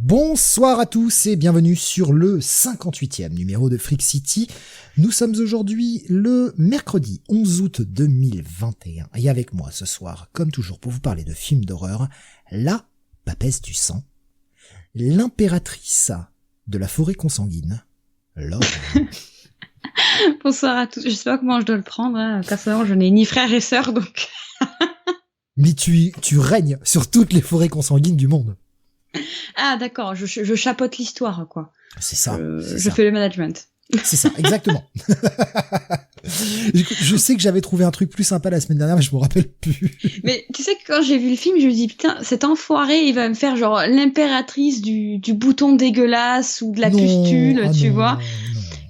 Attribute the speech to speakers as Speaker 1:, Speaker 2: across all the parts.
Speaker 1: Bonsoir à tous et bienvenue sur le 58e numéro de Freak City. Nous sommes aujourd'hui le mercredi 11 août 2021 et avec moi ce soir, comme toujours pour vous parler de films d'horreur, la papesse du sang, l'impératrice de la forêt consanguine, Laure.
Speaker 2: Bonsoir à tous, je sais pas comment je dois le prendre, hein. Personnellement je n'ai ni frère et sœur donc...
Speaker 1: Mais tu règnes sur toutes les forêts consanguines du monde.
Speaker 2: Ah d'accord, je chapeaute l'histoire quoi.
Speaker 1: C'est ça.
Speaker 2: Je fais le management.
Speaker 1: C'est ça, exactement. Je sais que j'avais trouvé un truc plus sympa la semaine dernière, mais je me rappelle plus.
Speaker 2: Mais tu sais que quand j'ai vu le film, je me dis putain, cet enfoiré, il va me faire genre l'impératrice du bouton dégueulasse ou de la pustule, tu vois. Non.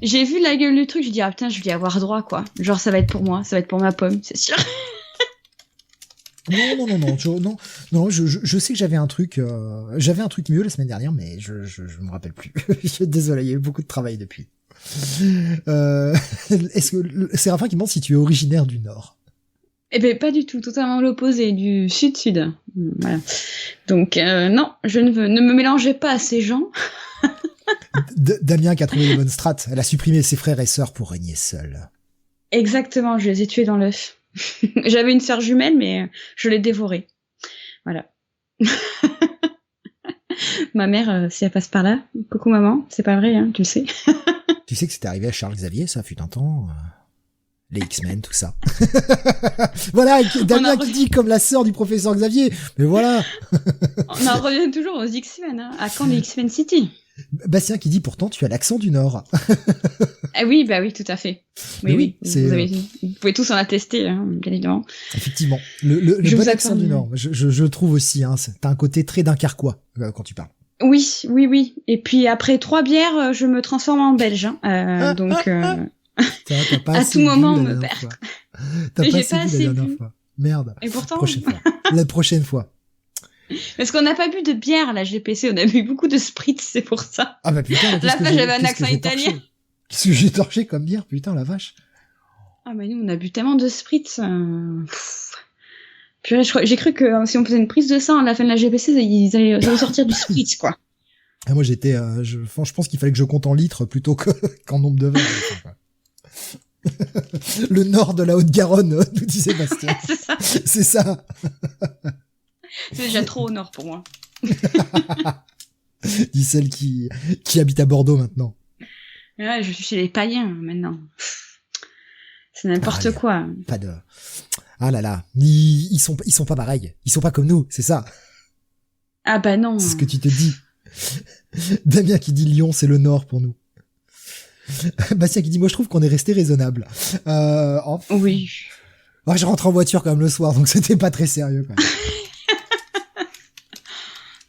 Speaker 2: J'ai vu la gueule du truc, je dis ah putain, je vais y avoir droit quoi. Genre ça va être pour moi, ça va être pour ma pomme, c'est sûr. Non, je sais que j'avais un truc mieux la semaine dernière, mais je me rappelle plus. Désolé, il y a eu beaucoup de travail depuis. Est-ce que Séraphin qui demande si tu es originaire du Nord? Eh ben pas du tout, totalement l'opposé, du sud-sud. Voilà. Donc non, ne me mélangez pas à ces gens.
Speaker 1: Damien qui a trouvé les bonnes strates, elle a supprimé ses frères et sœurs pour régner seule.
Speaker 2: Exactement, je les ai tués dans l'œuf. J'avais une sœur jumelle, mais je l'ai dévorée. Voilà. Ma mère, si elle passe par là, coucou maman, c'est pas vrai, hein, tu le sais.
Speaker 1: Tu sais que c'était arrivé à Charles Xavier, ça fut un temps. Les X-Men, tout ça. Voilà, Damien qui dit comme la sœur du professeur Xavier. Mais voilà.
Speaker 2: On en revient toujours aux X-Men, hein. À quand les X-Men City?
Speaker 1: Bastien qui dit pourtant tu as l'accent du Nord.
Speaker 2: Ah oui, bah oui, tout à fait. Oui,
Speaker 1: c'est...
Speaker 2: Vous pouvez tous en attester, hein, bien évidemment.
Speaker 1: Effectivement, le bon accent du Nord, je trouve aussi, hein, t'as un côté très dunkerquois quand tu parles.
Speaker 2: Oui. Et puis après 3 bières, je me transforme en belge, hein. Donc
Speaker 1: t'as pas
Speaker 2: à tout moment on me perd.
Speaker 1: T'as pas assez bu la dernière fois. Merde.
Speaker 2: Et pourtant.
Speaker 1: La prochaine fois.
Speaker 2: Parce qu'on n'a pas bu de bière à la GPC, on a bu beaucoup de spritz, c'est pour ça.
Speaker 1: Ah bah putain,
Speaker 2: la fois j'avais un accent italien.
Speaker 1: Qu'est-ce que j'ai torché comme bière, putain, la vache.
Speaker 2: Ah bah nous on a bu tellement de spritz. Purée, j'ai cru que si on faisait une prise de sang à la fin de la GPC, ils allaient ressortir du spritz quoi.
Speaker 1: Ah, moi j'étais, je pense qu'il fallait que je compte en litres plutôt qu'en nombre de verres. Le nord de la Haute-Garonne, nous disait Bastien. C'est ça.
Speaker 2: C'est déjà trop au nord pour moi.
Speaker 1: Dit celle qui habite à Bordeaux maintenant.
Speaker 2: Ouais, je suis chez les païens maintenant. C'est n'importe quoi.
Speaker 1: Pas de... Ah là là, ils sont pas pareils. Ils sont pas comme nous, c'est ça.
Speaker 2: Ah bah non.
Speaker 1: C'est ce que tu te dis. Damien qui dit Lyon, c'est le nord pour nous. Bastien qui dit moi je trouve qu'on est resté raisonnable.
Speaker 2: Oui.
Speaker 1: Oh, je rentre en voiture quand même le soir, donc c'était pas très sérieux quand même.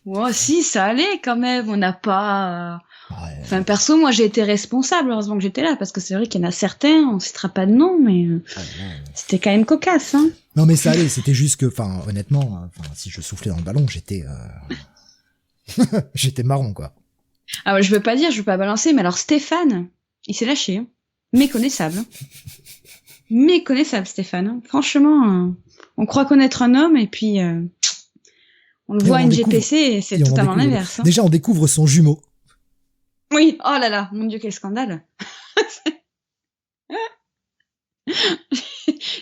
Speaker 2: Ouais, si, ça allait quand même, on n'a pas... Ouais. Enfin, perso, moi, j'ai été responsable, heureusement que j'étais là, parce que c'est vrai qu'il y en a certains, on citera pas de nom, mais c'était quand même cocasse, hein.
Speaker 1: Non, mais ça allait, c'était juste que, enfin, honnêtement, si je soufflais dans le ballon, j'étais marron, quoi.
Speaker 2: Ah ouais, je veux pas balancer, mais alors Stéphane, il s'est lâché, hein. Méconnaissable. Méconnaissable, Stéphane, hein. Franchement, on croit connaître un homme, et puis... on le voit à une GPC et c'est totalement l'inverse. Hein.
Speaker 1: Déjà, on découvre son jumeau.
Speaker 2: Oui, oh là là, mon Dieu, quel scandale.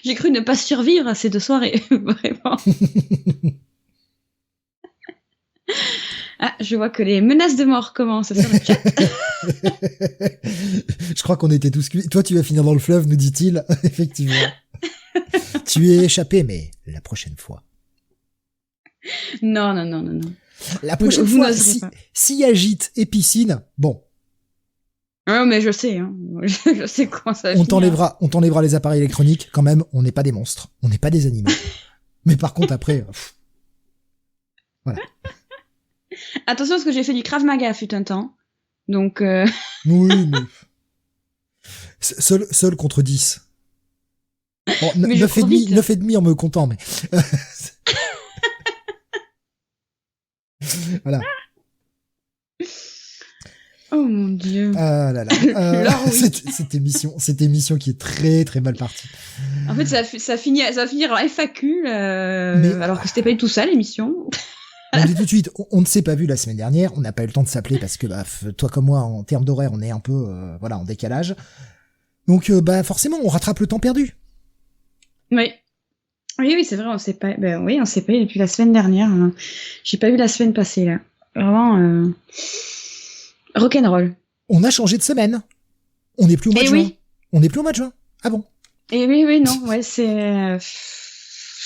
Speaker 2: J'ai cru ne pas survivre à ces 2 soirées, vraiment. Ah, je vois que les menaces de mort commencent sur le chat.
Speaker 1: Je crois qu'on était tous cuits. Toi, tu vas finir dans le fleuve, nous dit-il. Effectivement. Tu es échappé, mais la prochaine fois.
Speaker 2: Non.
Speaker 1: La prochaine fois, s'il y a gîte et piscine, bon.
Speaker 2: Ouais, mais je sais, hein. Je sais comment ça va finir.
Speaker 1: On t'enlèvera les appareils électroniques, quand même, on n'est pas des monstres. On n'est pas des animaux. Mais par contre, après, voilà.
Speaker 2: Attention, parce que j'ai fait du Krav Maga fut un temps. Donc,
Speaker 1: Oui, mais... Seul contre 10. Bon, 9,5 en me comptant, mais... Voilà.
Speaker 2: Oh mon Dieu.
Speaker 1: Ah là là.
Speaker 2: Oui.
Speaker 1: Cette émission qui est très très mal partie.
Speaker 2: En fait, ça va finir en FAQ, alors que c'était pas du tout ça l'émission.
Speaker 1: On dit tout de suite, on ne s'est pas vu la semaine dernière, on n'a pas eu le temps de s'appeler parce que toi comme moi, en termes d'horaire, on est un peu en décalage. Donc forcément, on rattrape le temps perdu.
Speaker 2: Oui. Oui, c'est vrai, on s'est pas depuis la semaine dernière. Hein. J'ai pas vu la semaine passée là. Vraiment rock'n'roll.
Speaker 1: On a changé de semaine. On n'est plus au mois de juin. On n'est plus au mois de juin. Ah bon?
Speaker 2: Et oui, non, ouais, c'est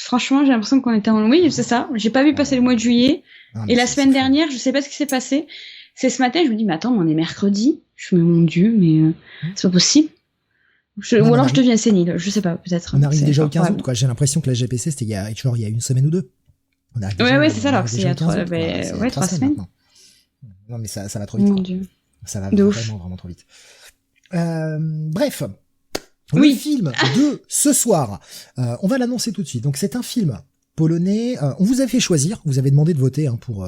Speaker 2: franchement, j'ai l'impression qu'on était en... Oui, c'est ça. J'ai pas vu passer le mois de juillet. Et la semaine dernière, je sais pas ce qui s'est passé. C'est ce matin, je me dis, mais attends, on est mercredi. Je me dis, mon Dieu, mais c'est pas possible. Ou alors je deviens sénile, je sais pas, peut-être.
Speaker 1: On arrive déjà au 15 août, quoi. J'ai l'impression que la GPC, c'était il y a une semaine ou deux.
Speaker 2: On arrive déjà, c'est ça, alors que c'est il y a 3 semaines.
Speaker 1: Non, mais ça va trop vite.
Speaker 2: Mon Dieu.
Speaker 1: Ça va vraiment trop vite. Bref. Le film de ce soir, on va l'annoncer tout de suite. Donc c'est un film polonais. On vous a fait choisir, vous avez demandé de voter pour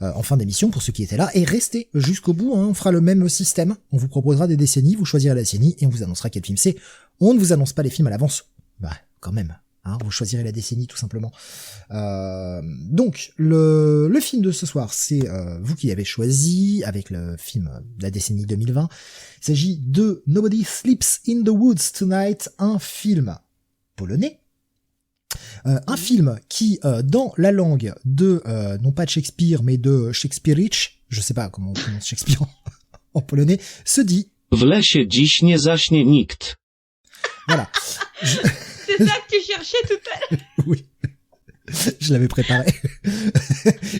Speaker 1: en fin d'émission pour ceux qui étaient là, et restez jusqu'au bout. On fera le même système. On vous proposera des décennies, vous choisirez la décennie et on vous annoncera quel film c'est. On ne vous annonce pas les films à l'avance. Bah quand même. Vous choisirez la décennie tout simplement. Donc le film de ce soir, c'est vous qui l'avez choisi avec le film de la décennie 2020. Il s'agit de Nobody Sleeps in the Woods Tonight, un film polonais. Un film qui, dans la langue de, non pas de Shakespeare, mais de Shakespeare'ich, je sais pas comment on prononce Shakespeare en polonais, se dit
Speaker 3: W lesie dziś nie zaśnie nikt.
Speaker 1: Voilà.
Speaker 2: C'est ça que tu cherchais tout à l'heure.
Speaker 1: Oui. Je l'avais préparé.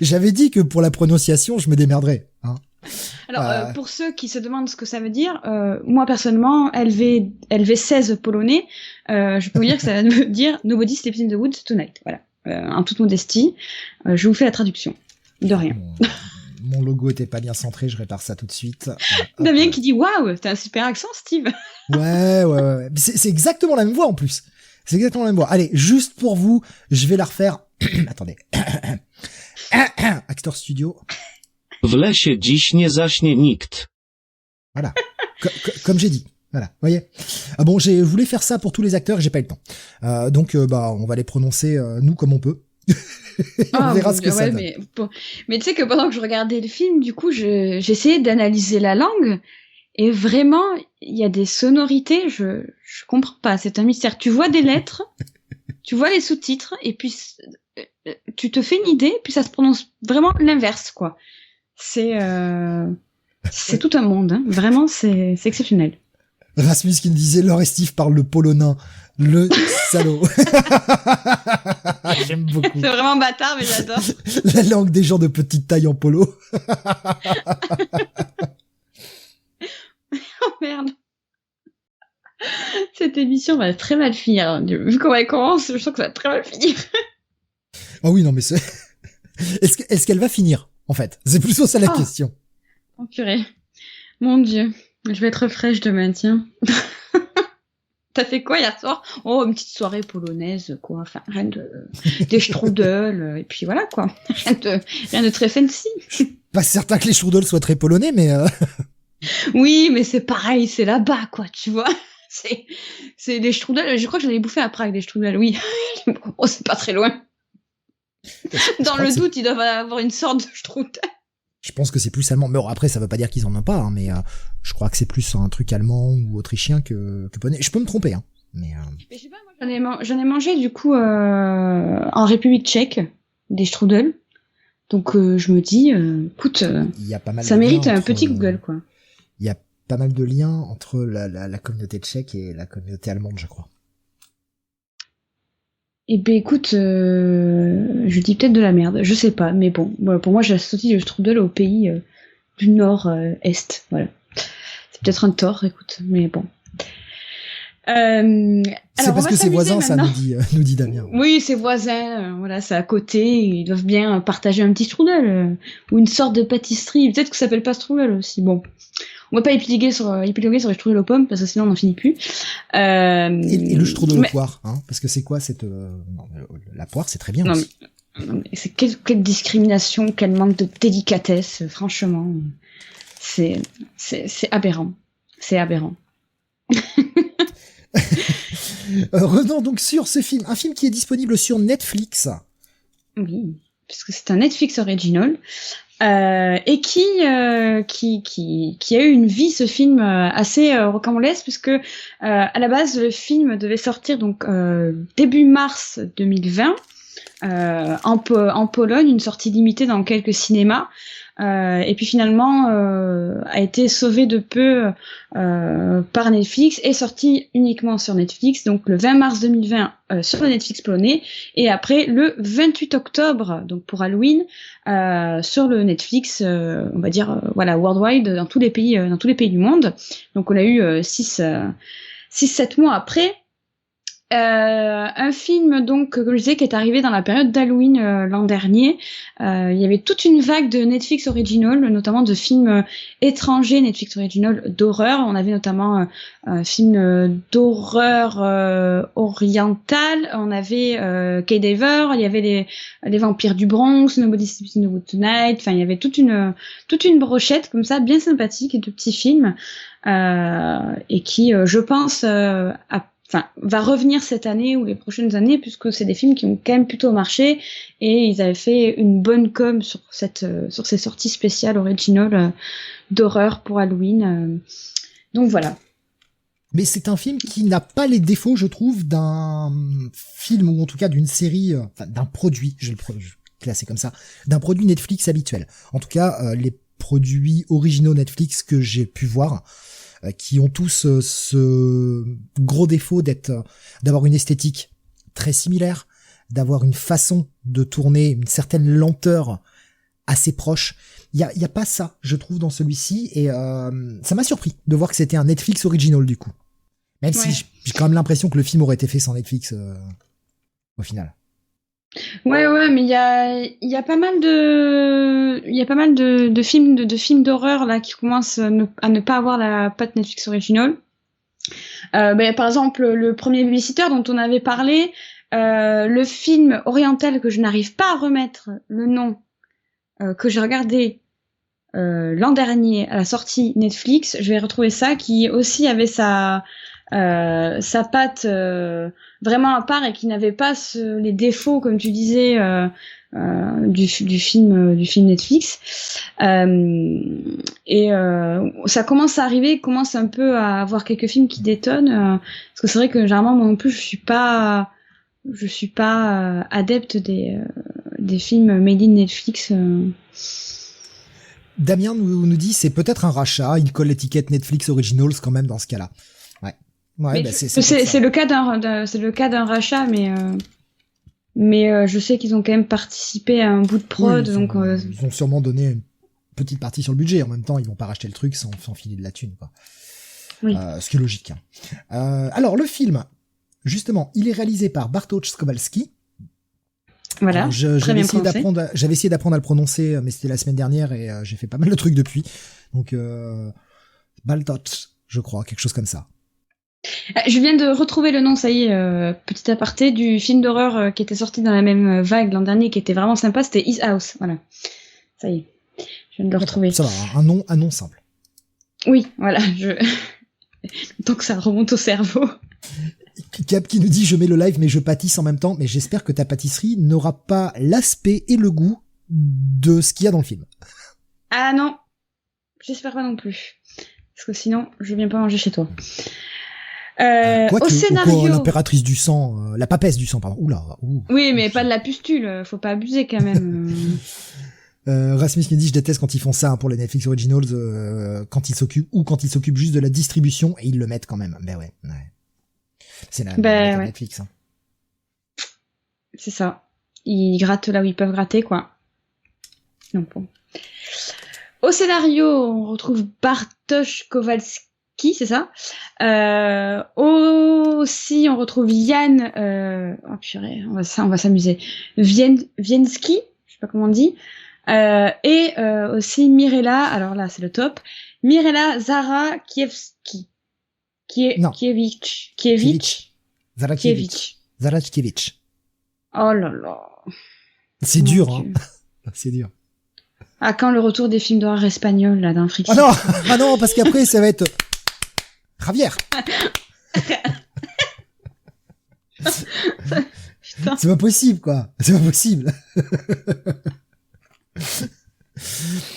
Speaker 1: J'avais dit que pour la prononciation, je me démerderais.
Speaker 2: Alors, pour ceux qui se demandent ce que ça veut dire, moi personnellement, LV16 polonais, je peux vous dire que ça veut dire Nobody Sleeps in the Woods Tonight. Voilà. En toute modestie, je vous fais la traduction. De rien.
Speaker 1: Mon logo était pas bien centré, je répare ça tout de suite.
Speaker 2: Damien qui dit waouh, t'as un super accent, Steve.
Speaker 1: Ouais. C'est exactement la même voix en plus. C'est exactement la même voix. Allez, juste pour vous, je vais la refaire. Attendez. Actor Studio.
Speaker 3: W lesie dziś nie zaśnie nikt.
Speaker 1: Voilà. Comme j'ai dit. Voilà. Voyez. Bon, je voulais faire ça pour tous les acteurs et j'ai pas eu le temps. Donc, on va les prononcer nous comme on peut. On verra ce que ça donne.
Speaker 2: Mais tu sais que pendant que je regardais le film, du coup, j'essayais d'analyser la langue. Et vraiment, il y a des sonorités, je comprends pas, c'est un mystère. Tu vois des lettres, tu vois les sous-titres, et puis tu te fais une idée, puis ça se prononce vraiment l'inverse, quoi. C'est tout un monde, hein. Vraiment, c'est exceptionnel.
Speaker 1: Rasmus qui me disait, Laure et Steve parlent le polonin. Le salaud. J'aime beaucoup.
Speaker 2: C'est vraiment bâtard, mais j'adore.
Speaker 1: La langue des gens de petite taille en polo.
Speaker 2: Oh merde. Cette émission va très mal finir. Vu comment elle commence, je sens que ça va très mal finir.
Speaker 1: Oh oui, non, mais c'est... Est-ce qu'elle va finir, en fait? C'est plutôt ça la question.
Speaker 2: Oh purée. Mon Dieu. Je vais être fraîche demain, tiens. T'as fait quoi hier soir? Oh, une petite soirée polonaise, quoi. Enfin, rien de... des strudels, et puis voilà, quoi. Rien de très fancy.
Speaker 1: Je suis pas certain que les strudels soient très polonais, mais...
Speaker 2: Oui, mais c'est pareil, c'est là-bas, quoi, tu vois. C'est des strudels. Je crois que j'en ai bouffé à Prague, des strudels, oui. Oh, c'est pas très loin. Dans le doute, ils doivent avoir une sorte de strudel.
Speaker 1: Je pense que c'est plus allemand. Mais bon, après, ça veut pas dire qu'ils en ont pas, hein, mais je crois que c'est plus un truc allemand ou autrichien que polonais. Je peux me tromper, hein. Mais
Speaker 2: je sais pas, moi, j'en ai mangé, du coup, en République tchèque, des strudels. Donc, je me dis, écoute,
Speaker 1: il y a pas mal
Speaker 2: ça mérite un petit Google, quoi.
Speaker 1: Il y a pas mal de liens entre la communauté tchèque et la communauté allemande, je crois.
Speaker 2: Eh ben écoute, je dis peut-être de la merde, je sais pas, mais bon, voilà, pour moi j'associe le strudel au pays du nord-est, voilà. C'est peut-être un tort, écoute, mais bon.
Speaker 1: C'est parce que c'est voisins, ça nous dit Damien.
Speaker 2: Oui, c'est voisins, voilà, c'est à côté, ils doivent bien partager un petit strudel, ou une sorte de pâtisserie, peut-être que ça s'appelle pas strudel aussi, bon. On va pas épiloguer sur les strudels aux pommes, parce que sinon on n'en finit plus.
Speaker 1: Et le strudel aux poires, hein, parce que c'est quoi cette... Non, la poire, c'est très bien aussi.
Speaker 2: Mais c'est quelle discrimination, quel manque de délicatesse, franchement. C'est aberrant. C'est aberrant.
Speaker 1: Revenons donc sur ce film. Un film qui est disponible sur Netflix.
Speaker 2: Oui. puisque c'est un Netflix original, et qui a eu une vie, ce film, assez rocambolesque, puisque à la base le film devait sortir donc début mars 2020 en Pologne, une sortie limitée dans quelques cinémas. Et puis finalement a été sauvé de peu par Netflix et sorti uniquement sur Netflix, donc le 20 mars 2020 sur le Netflix polonais, et après le 28 octobre, donc pour Halloween, sur le Netflix, on va dire voilà, worldwide, dans tous les pays du monde. Donc on a eu 6-7 mois après. Un film, donc, comme je disais, qui est arrivé dans la période d'Halloween l'an dernier. Il y avait toute une vague de Netflix original, notamment de films étrangers Netflix original d'horreur. On avait notamment un film d'horreur oriental. On avait Cadaver, il y avait les vampires du Bronx, Nobody Sleeps in the Woods Tonight. Enfin, il y avait toute une brochette comme ça, bien sympathique, de petits films et qui, je pense, va revenir cette année ou les prochaines années, puisque c'est des films qui ont quand même plutôt marché, et ils avaient fait une bonne com sur ces sorties spéciales originales d'horreur pour Halloween. Donc voilà.
Speaker 1: Mais c'est un film qui n'a pas les défauts, je trouve, d'un film, ou en tout cas d'une série, d'un produit, je vais le classer comme ça, d'un produit Netflix habituel. En tout cas, les produits originaux Netflix que j'ai pu voir, qui ont tous ce gros défaut d'avoir une esthétique très similaire, d'avoir une façon de tourner, une certaine lenteur assez proche. Il y a pas ça, je trouve, dans celui-ci, et ça m'a surpris de voir que c'était un Netflix original du coup. Même si j'ai quand même l'impression que le film aurait été fait sans Netflix au final.
Speaker 2: Ouais, mais il y a pas mal de films d'horreur là qui commencent à ne pas avoir la patte Netflix original. Par exemple, le premier Babysitter dont on avait parlé, le film oriental que je n'arrive pas à remettre le nom, que j'ai regardé l'an dernier à la sortie Netflix, je vais retrouver ça, qui aussi avait sa patte vraiment à part et qui n'avait pas les défauts, comme tu disais, du film Netflix. Ça commence à arriver, commence un peu à avoir quelques films qui détonnent, parce que c'est vrai que généralement moi non plus je suis pas adepte des films made in Netflix.
Speaker 1: Damien nous dit c'est peut-être un rachat, il colle l'étiquette Netflix Originals quand même dans ce cas-là. Ouais,
Speaker 2: c'est le cas d'un rachat, mais je sais qu'ils ont quand même participé à un bout de prod,
Speaker 1: ils ont sûrement donné une petite partie sur le budget. En même temps, ils vont pas racheter le truc sans filer de la thune, quoi.
Speaker 2: Oui.
Speaker 1: Ce qui est logique. Alors le film, justement, il est réalisé par Bartosz Kowalski.
Speaker 2: Voilà.
Speaker 1: J'avais essayé d'apprendre à le prononcer, mais c'était la semaine dernière et j'ai fait pas mal de trucs depuis. Donc Bartosz, je crois, quelque chose comme ça.
Speaker 2: Je viens de retrouver le nom, ça y est, petit aparté, du film d'horreur qui était sorti dans la même vague l'an dernier, qui était vraiment sympa, c'était His House, voilà. Ça y est, je viens de le retrouver.
Speaker 1: Ça va, un nom simple.
Speaker 2: Oui, voilà, tant que ça remonte au cerveau.
Speaker 1: Cap qui nous dit je mets le live mais je pâtisse en même temps, mais j'espère que ta pâtisserie n'aura pas l'aspect et le goût de ce qu'il y a dans le film.
Speaker 2: Ah non, j'espère pas non plus, parce que sinon je viens pas manger chez toi. Au scénario,
Speaker 1: l'impératrice du sang, la papesse du sang, pardon.
Speaker 2: Oui, mais pas de la pustule, faut pas abuser quand même.
Speaker 1: Rasmus nous dit je déteste quand ils font ça pour les Netflix Originals, quand ils s'occupent juste de la distribution et ils le mettent quand même. Ben ouais. C'est la Netflix. Hein. C'est
Speaker 2: ça. Ils grattent là où ils peuvent gratter, quoi. Donc bon. Au scénario, on retrouve Bartosz Kowalski. C'est ça. Aussi, on retrouve Yann. Oh purée, on va s'amuser. Wienski, je sais pas comment on dit. Et aussi Mirella. Alors là, c'est le top. Mirella Zarakiewicz.
Speaker 1: Zarakiewicz.
Speaker 2: Oh là là.
Speaker 1: C'est dur, hein. C'est dur.
Speaker 2: À quand le retour des films d'horreur espagnols, là, d'un fric?
Speaker 1: Ah non, parce qu'après, ça va être Javier. C'est pas possible, quoi. C'est pas possible.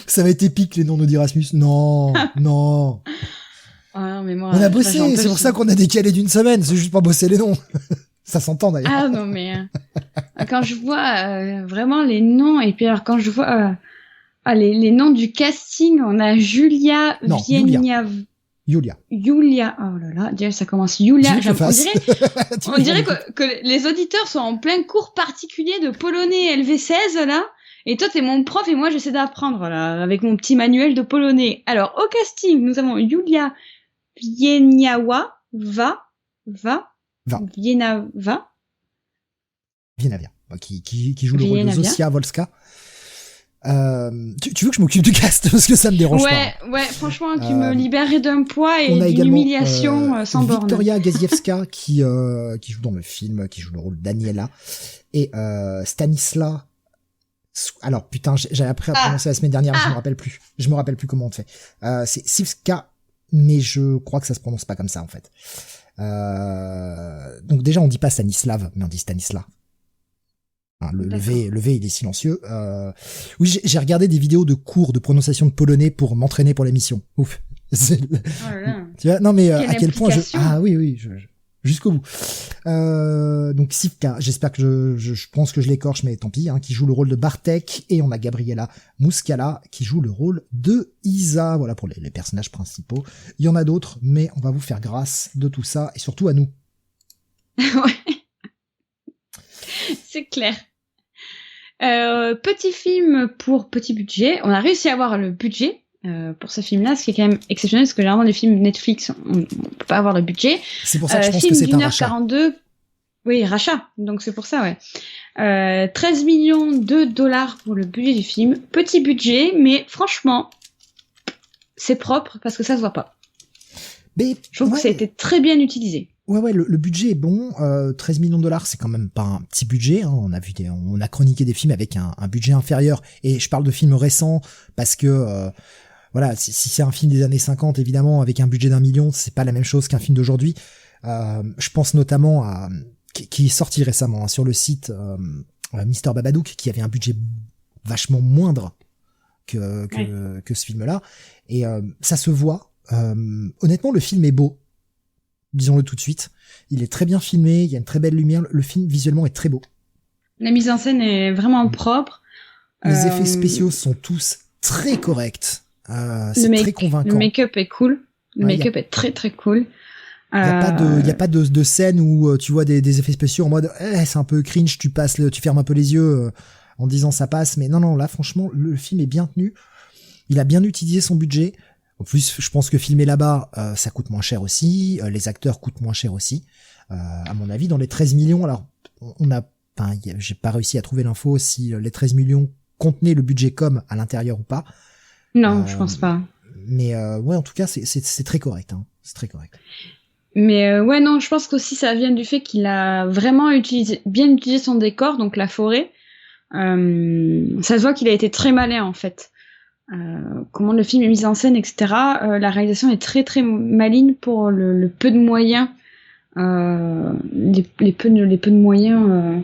Speaker 1: Ça va être épique, les noms d'Erasmus. Non, non.
Speaker 2: Ah, mais moi,
Speaker 1: On a
Speaker 2: j'en
Speaker 1: bossé,
Speaker 2: peux
Speaker 1: c'est pour
Speaker 2: plus.
Speaker 1: ça qu'on a décalé d'une semaine. C'est juste pas bosser les noms. Ça s'entend, d'ailleurs.
Speaker 2: Ah non, mais quand je vois vraiment les noms, et puis alors quand je vois les noms du casting, on a Julia
Speaker 1: Non,
Speaker 2: Vienia...
Speaker 1: Julia.
Speaker 2: Julia, oh là là, déjà ça commence Julia.
Speaker 1: Tu veux que je
Speaker 2: On
Speaker 1: fasse
Speaker 2: dirait,
Speaker 1: Tu
Speaker 2: on
Speaker 1: veux que
Speaker 2: dirait
Speaker 1: je
Speaker 2: que les auditeurs sont en plein cours particulier de polonais LV16 là. Et toi, t'es mon prof et moi, j'essaie d'apprendre là, avec mon petit manuel de polonais. Alors, au casting, nous avons Julia Wieniawa,
Speaker 1: Va.
Speaker 2: Vienava,
Speaker 1: Vienavia, qui joue le rôle de
Speaker 2: Vienavia.
Speaker 1: Zosia Volska. Tu veux que je m'occupe du cast parce que ça me dérange pas.
Speaker 2: Ouais, franchement, tu me libérerais d'un poids et
Speaker 1: On a
Speaker 2: d'une
Speaker 1: également
Speaker 2: humiliation sans borne.
Speaker 1: Victoria Gaziewska qui joue dans le film, qui joue le rôle d'Aniela, et Stanisla. Alors putain, j'ai appris à prononcer la semaine dernière, mais je me rappelle plus. Je me rappelle plus comment on te fait. C'est Sivska, mais je crois que ça se prononce pas comme ça en fait. Donc déjà on dit pas Stanislav, mais on dit Stanisla. Hein, le V, il est silencieux. Oui, j'ai regardé des vidéos de cours de prononciation de polonais pour m'entraîner pour l'émission. Ouf.
Speaker 2: Oh là là.
Speaker 1: Tu vois, non mais
Speaker 2: Quelle
Speaker 1: à quel point
Speaker 2: implication.
Speaker 1: oui, jusqu'au bout. Donc Sivka, j'espère que je pense que je l'écorche, mais tant pis, hein, qui joue le rôle de Bartek, et on a Gabriela Muskala qui joue le rôle de Isa. Voilà pour les personnages principaux. Il y en a d'autres, mais on va vous faire grâce de tout ça, et surtout à nous.
Speaker 2: Ouais. C'est clair. Petit film pour petit budget. On a réussi à avoir le budget pour ce film-là, ce qui est quand même exceptionnel, parce que généralement les films Netflix, on peut pas avoir le budget.
Speaker 1: C'est pour ça que je pense
Speaker 2: film
Speaker 1: que c'est un
Speaker 2: d'1
Speaker 1: rachat.
Speaker 2: 42. Oui, rachat. Donc c'est pour ça, ouais. 13 millions de dollars pour le budget du film. Petit budget, mais franchement, c'est propre parce que ça se voit pas.
Speaker 1: Mais
Speaker 2: Je trouve que ça a été très bien utilisé.
Speaker 1: Ouais, le budget est bon. 13 millions de dollars, c'est quand même pas un petit budget. Hein. On a chroniqué des films avec un budget inférieur. Et je parle de films récents parce que, voilà, si c'est un film des années 50, évidemment, avec un budget d'1 million, c'est pas la même chose qu'un film d'aujourd'hui. Je pense notamment à, qui est sorti récemment, hein, sur le site, Mister Babadook, qui avait un budget vachement moindre que ce film-là. Et, ça se voit. Honnêtement, le film est beau. Disons-le tout de suite. Il est très bien filmé, il y a une très belle lumière, le film visuellement est très beau.
Speaker 2: La mise en scène est vraiment propre.
Speaker 1: Les effets spéciaux sont tous très corrects. C'est très convaincant.
Speaker 2: Le make-up est cool. Le make-up est très très cool.
Speaker 1: Il y a pas de scène où tu vois des effets spéciaux en mode c'est un peu cringe, tu fermes un peu les yeux en disant ça passe, mais non, là franchement le film est bien tenu. Il a bien utilisé son budget. En plus, je pense que filmer là-bas, ça coûte moins cher aussi. Les acteurs coûtent moins cher aussi. À mon avis, dans les 13 millions, alors, j'ai pas réussi à trouver l'info si les 13 millions contenaient le budget com à l'intérieur ou pas.
Speaker 2: Non, je pense pas.
Speaker 1: Mais ouais, en tout cas, c'est très correct. Hein. C'est très correct.
Speaker 2: Mais ouais, non, je pense qu'aussi ça vient du fait qu'il a vraiment bien utilisé son décor, donc la forêt. Ça se voit qu'il a été très malin en fait. Comment le film est mis en scène, etc. La réalisation est très très maligne pour le peu de moyens, les peu de moyens,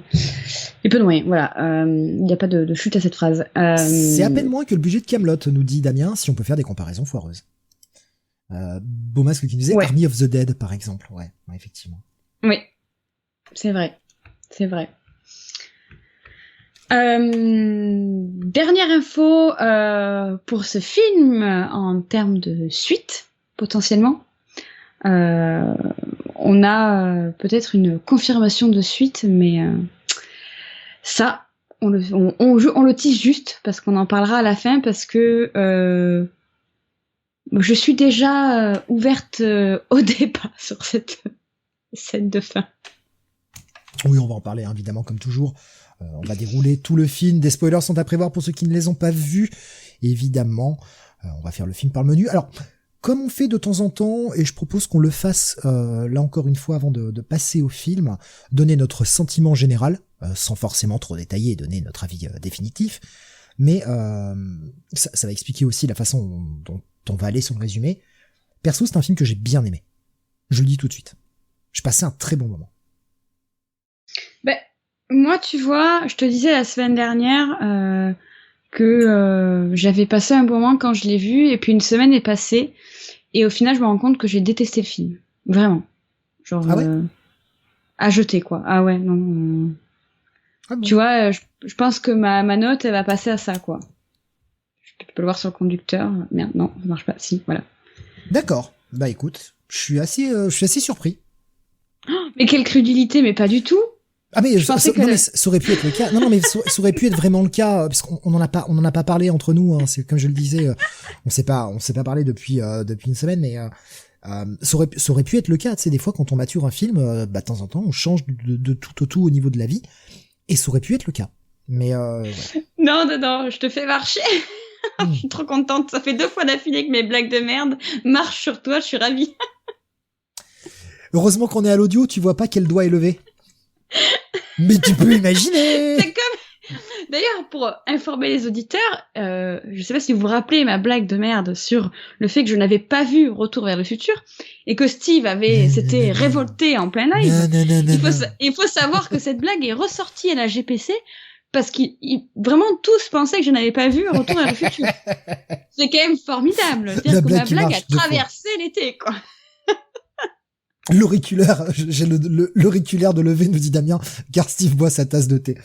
Speaker 2: voilà. Il n'y a pas de chute à cette phrase.
Speaker 1: C'est à peine moins que le budget de Kaamelott, nous dit Damien, si on peut faire des comparaisons foireuses. Beau masque qui nous disait Army of the Dead, par exemple. Ouais, effectivement.
Speaker 2: Oui, c'est vrai. Dernière info pour ce film en termes de suite, potentiellement. On a peut-être une confirmation de suite, mais ça, on le tease juste parce qu'on en parlera à la fin, parce que je suis déjà ouverte au débat sur cette scène de fin.
Speaker 1: Oui, on va en parler évidemment comme toujours. On va dérouler tout le film. Des spoilers sont à prévoir pour ceux qui ne les ont pas vus. Évidemment, on va faire le film par le menu. Alors, comme on fait de temps en temps, et je propose qu'on le fasse là encore une fois avant de passer au film, donner notre sentiment général, sans forcément trop détailler et donner notre avis définitif. Mais ça va expliquer aussi la façon dont on va aller sur le résumé. Perso, c'est un film que j'ai bien aimé. Je le dis tout de suite. J'ai passé un très bon moment.
Speaker 2: Moi, tu vois, je te disais la semaine dernière que j'avais passé un bon moment quand je l'ai vu, et puis une semaine est passée, et au final, je me rends compte que j'ai détesté le film. Vraiment. Genre,
Speaker 1: Ah ouais?
Speaker 2: à jeter, quoi. Ah ouais, non.
Speaker 1: Ah bon.
Speaker 2: Tu vois, je pense que ma note, elle va passer à ça, quoi. Tu peux le voir sur le conducteur. Merde, non, ça marche pas. Si, voilà.
Speaker 1: D'accord. Bah écoute, je suis assez surpris.
Speaker 2: Mais quelle crédulité, mais pas du tout.
Speaker 1: Ah mais
Speaker 2: Je pensais que
Speaker 1: non mais ça aurait pu être le cas. Non mais ça aurait pu être vraiment le cas parce qu'on on en a pas parlé entre nous. Hein. C'est comme je le disais, on s'est pas parlé depuis une semaine, mais ça aurait pu être le cas. Tu sais, des fois quand on mature un film, bah de temps en temps on change de tout au tout au niveau de la vie, et ça aurait pu être le cas. Mais ouais.
Speaker 2: Non, non, non, je te fais marcher. Je suis trop contente. Ça fait 2 fois d'affilée que mes blagues de merde marchent sur toi. Je suis ravie.
Speaker 1: Heureusement qu'on est à l'audio, tu vois pas quel doigt est levé. Mais tu peux imaginer.
Speaker 2: C'est comme... D'ailleurs, pour informer les auditeurs, je sais pas si vous vous rappelez ma blague de merde sur le fait que je n'avais pas vu Retour vers le futur et que Steve s'était révolté en plein live. Il faut savoir que cette blague est ressortie à la GPC parce vraiment tous pensaient que je n'avais pas vu Retour vers le futur. C'est quand même formidable. C'est-à-dire que ma blague a traversé l'été, quoi.
Speaker 1: L'auriculaire, j'ai l'auriculaire de lever, nous dit Damien, car Steve boit sa tasse de thé.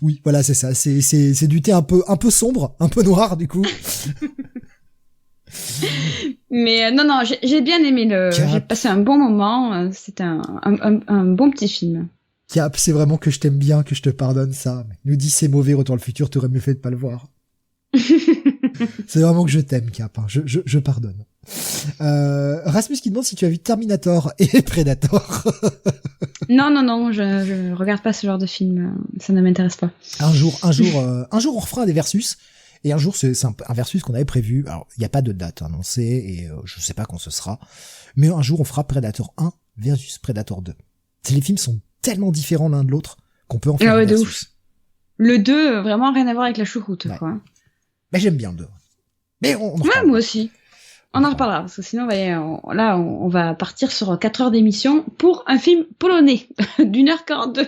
Speaker 1: Oui, voilà, c'est ça. C'est du thé un peu sombre, un peu noir, du coup.
Speaker 2: Mais non, j'ai bien aimé j'ai passé un bon moment. C'était un bon petit film.
Speaker 1: Cap, c'est vraiment que je t'aime bien, que je te pardonne ça. Nous dit c'est mauvais, Retour le futur, t'aurais mieux fait de pas le voir. C'est vraiment que je t'aime, Cap. Hein. Je pardonne. Rasmus qui demande si tu as vu Terminator et Predator.
Speaker 2: Non, je regarde pas ce genre de film. Ça ne m'intéresse pas.
Speaker 1: Un jour, on refera des versus. Et un jour, c'est un versus qu'on avait prévu. Alors, il n'y a pas de date annoncée et je sais pas quand ce sera. Mais un jour, on fera Predator 1 versus Predator 2. Les films sont tellement différents l'un de l'autre qu'on peut en faire un versus. De ouf.
Speaker 2: Le 2, vraiment rien à voir avec la choucroute, ouais. Quoi.
Speaker 1: Mais j'aime bien le 2. Mais on en
Speaker 2: ouais, moi aussi. On en reparlera, parce que sinon, on va partir sur 4 heures d'émission pour un film polonais d'1h42.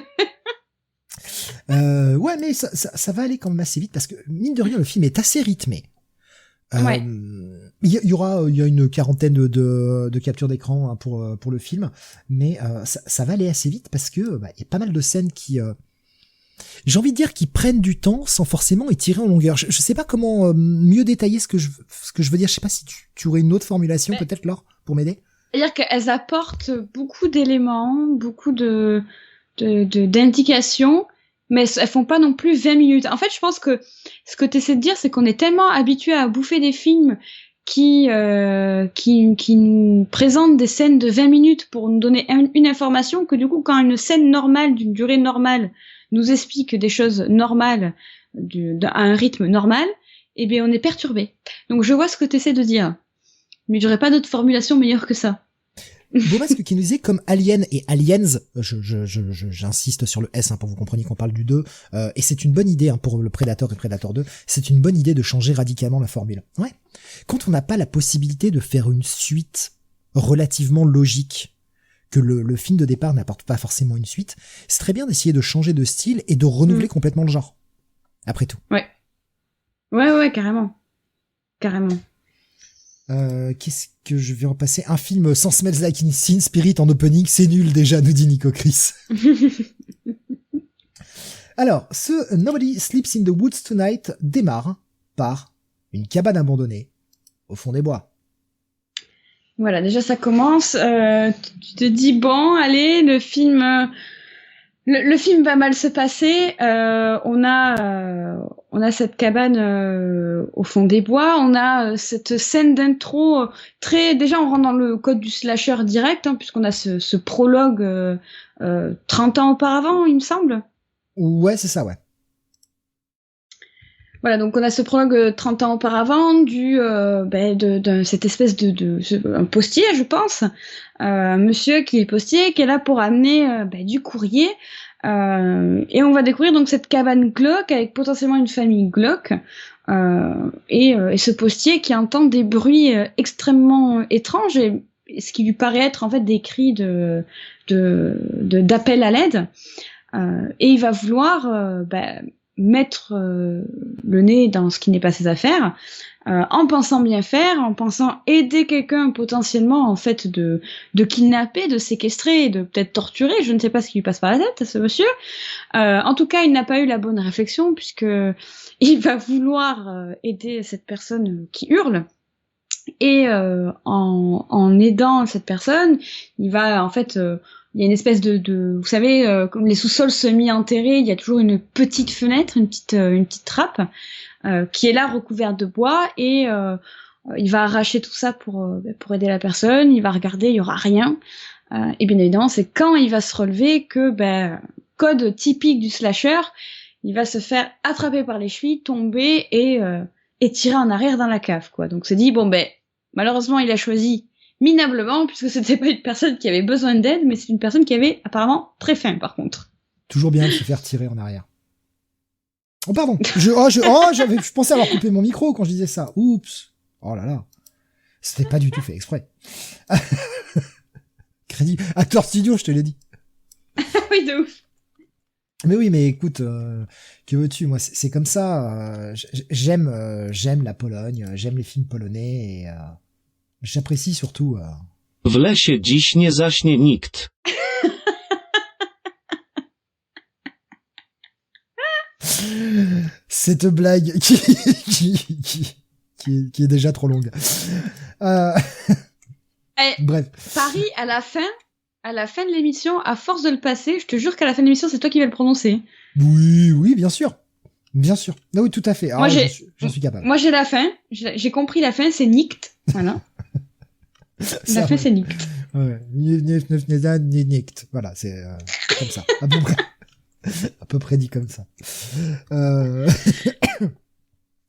Speaker 1: Ouais, mais ça va aller quand même assez vite, parce que, mine de rien, le film est assez rythmé.
Speaker 2: Ouais.
Speaker 1: Il y a une quarantaine de captures d'écran, hein, pour le film, mais ça va aller assez vite, parce que il y a pas mal de scènes qui... j'ai envie de dire qu'ils prennent du temps sans forcément étirer en longueur. Je sais pas comment mieux détailler ce que je veux dire. Je sais pas si tu aurais une autre formulation, peut-être, Laure, pour m'aider.
Speaker 2: C'est-à-dire qu'elles apportent beaucoup d'éléments, beaucoup d'indications, mais elles font pas non plus 20 minutes. En fait, je pense que ce que tu essaies de dire, c'est qu'on est tellement habitué à bouffer des films qui nous présentent des scènes de 20 minutes pour nous donner une information, que du coup, quand une scène normale, d'une durée normale, nous explique des choses normales à un rythme normal, eh bien on est perturbé. Donc je vois ce que tu essaies de dire, mais j'aurais pas d'autre formulation meilleure que ça.
Speaker 1: Beaumasque qui nous disait comme Alien et Aliens, j'insiste sur le S, hein, pour que vous compreniez qu'on parle du 2, et c'est une bonne idée, hein, pour le Predator et Predator 2, c'est une bonne idée de changer radicalement la formule. Ouais. Quand on n'a pas la possibilité de faire une suite relativement logique, que le film de départ n'apporte pas forcément une suite, c'est très bien d'essayer de changer de style et de renouveler complètement le genre. Après tout.
Speaker 2: Ouais. Ouais, carrément. Carrément.
Speaker 1: Qu'est-ce que je vais en passer? Un film sans Smells Like Teen Spirit en opening, c'est nul déjà, nous dit Nico Chris. Alors, ce Nobody Sleeps in the Woods Tonight démarre par une cabane abandonnée au fond des bois.
Speaker 2: Voilà, déjà ça commence. Tu te dis bon, allez, le film va mal se passer. On a cette cabane au fond des bois. On a cette scène d'intro déjà on rentre dans le code du slasher direct, hein, puisqu'on a ce prologue 30 ans auparavant, il me semble.
Speaker 1: Ouais, c'est ça, ouais.
Speaker 2: Voilà, donc on a ce prologue 30 ans auparavant de cette espèce un postier, je pense, un monsieur qui est postier, qui est là pour amener du courrier, et on va découvrir donc cette cabane glauque avec potentiellement une famille glauque, et ce postier qui entend des bruits extrêmement étranges, et ce qui lui paraît être en fait des cris d'appel à l'aide. et il va vouloir mettre le nez dans ce qui n'est pas ses affaires, en pensant bien faire, en pensant aider quelqu'un potentiellement en fait de kidnapper, de séquestrer, de peut-être torturer. Je ne sais pas ce qui lui passe par la tête à ce monsieur. En tout cas, il n'a pas eu la bonne réflexion puisque il va vouloir aider cette personne qui hurle. Et en aidant cette personne, il va en fait, il y a une espèce de vous savez, comme les sous-sols semi-enterrés, il y a toujours une petite fenêtre, une petite trappe qui est là recouverte de bois et il va arracher tout ça pour aider la personne. Il va regarder, il y aura rien. Et bien évidemment, c'est quand il va se relever que code typique du slasher, il va se faire attraper par les chevilles, tomber et tirer en arrière dans la cave, quoi. Donc c'est dit malheureusement il a choisi minablement puisque c'était pas une personne qui avait besoin d'aide, mais c'est une personne qui avait apparemment très faim par contre.
Speaker 1: Toujours bien de se faire tirer en arrière. Oh pardon, je pensais avoir coupé mon micro quand je disais ça. Oups. Oh là là. C'était pas du tout fait exprès. Crédit. Acteur studio, je te l'ai dit.
Speaker 2: Oui, de ouf.
Speaker 1: Mais oui, mais écoute, que veux-tu, moi, c'est comme ça. J'aime la Pologne, j'aime les films polonais et j'apprécie surtout.
Speaker 3: W lesie dziś nie zaśnie nikt.
Speaker 1: Cette blague qui est déjà trop longue. Bref.
Speaker 2: Paris, à la fin de l'émission, à force de le passer, je te jure qu'à la fin de l'émission, c'est toi qui vas le prononcer.
Speaker 1: Oui, bien sûr. Bien sûr. Ah oui, tout à fait. Alors, j'en suis capable.
Speaker 2: Moi, j'ai la fin. J'ai compris la fin, c'est Nict. Voilà. La fin, c'est Nict.
Speaker 1: Ouais. Nict. Voilà, c'est comme ça. À peu près dit comme ça.